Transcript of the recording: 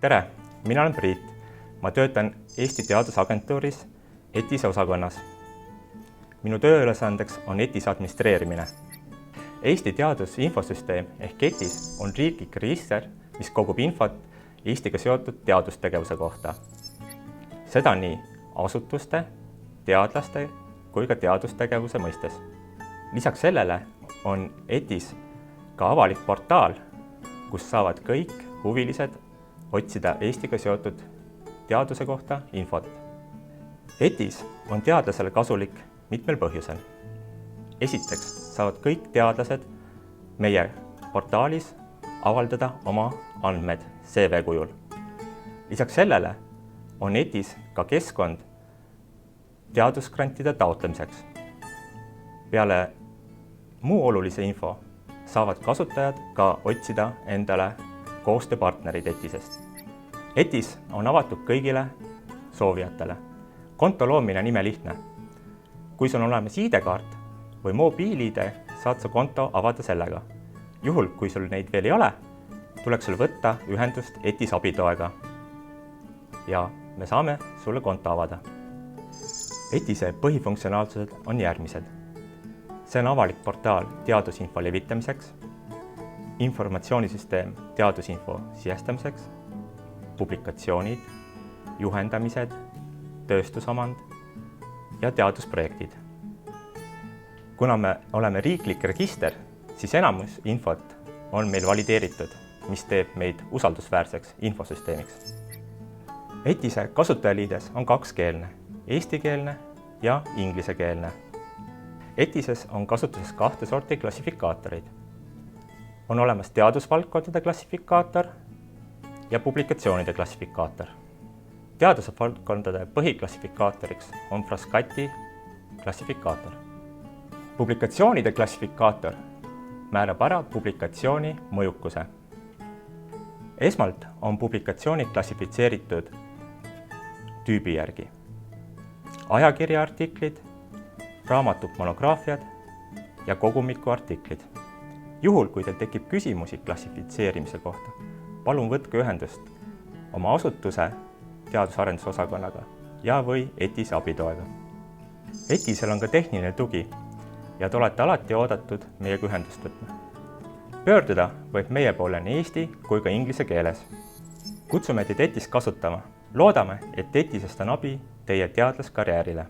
Tere, mina olen Priit. Ma töötan Eesti Teadusagentuuris ETIS-e osakonnas. Minu tööülesandeks on ETIS administreerimine. Eesti Teadusinfosüsteem ehk ETIS on riiklik register, mis kogub infot Eestiga seotud teadustegevuse kohta. Seda nii asutuste, teadlaste kui ka teadustegevuse mõistes. Lisaks sellele on ETIS ka avalik portaal, kus saavad kõik huvilised otsida Eestiga seotud teaduse kohta infot. ETIS on teadlasele kasulik mitmel põhjusel. Esiteks saavad kõik teadlased meie portaalis avaldada oma andmed CV kujul. Lisaks sellele on ETIS ka keskkond teadusgrantide taotlemiseks. Peale muu olulise info saavad kasutajad ka otsida endale koostööpartnerid ETIS-est. ETIS on avatud kõigile soovijatele. Konto loomine on imelihtne. Kui sul on olemas ID-kaart või mobiil-ID, saad sa konto avada sellega. Juhul, kui sul neid veel ei ole, tuleks sul võtta ühendust ETIS abitoega ja me saame sulle konto avada. ETIS-e põhifunktsionaalsused on järgmised. See on avalik portaal teadusinfo levitamiseks, informatsioonisüsteem teadusinfo sisestamiseks, publikatsioonid, juhendamised, tööstusomand ja teadusprojektid. Kuna me oleme riiklik register, siis enamus infot on meil valideeritud, mis teeb meid usaldusväärseks infosüsteemiks. ETIS-e kasutajaliides on kakskeelne, eestikeelne ja inglisekeelne. ETIS-es on kasutuses kahte sorti klassifikaatorid. On olemas teadusvaldkondade klassifikaator ja publikatsioonide klassifikaator. Teadusvaldkondade põhiklassifikaatoriks on Frascati klassifikaator. Publikatsioonide klassifikaator määrab ära publikatsiooni mõjukuse. Esmalt on publikatsioonid klassifitseeritud tüübi järgi. Ajakirjaartiklid, raamatud monograafiad ja kogumiku artiklid. Juhul, kui teil tekib küsimusi klassifitseerimise kohta, palun võtke ühendust oma asutuse teadus-arendusosakonnaga ja või ETIS abitoega. ETIS-el on ka tehniline tugi ja te olete alati oodatud meiega ühendust võtma. Pöörduda võib meie poole nii eesti kui ka inglise keeles. Kutsume teid ETIS kasutama. Loodame, et ETIS-est on abi teie teadlaskarjäärile.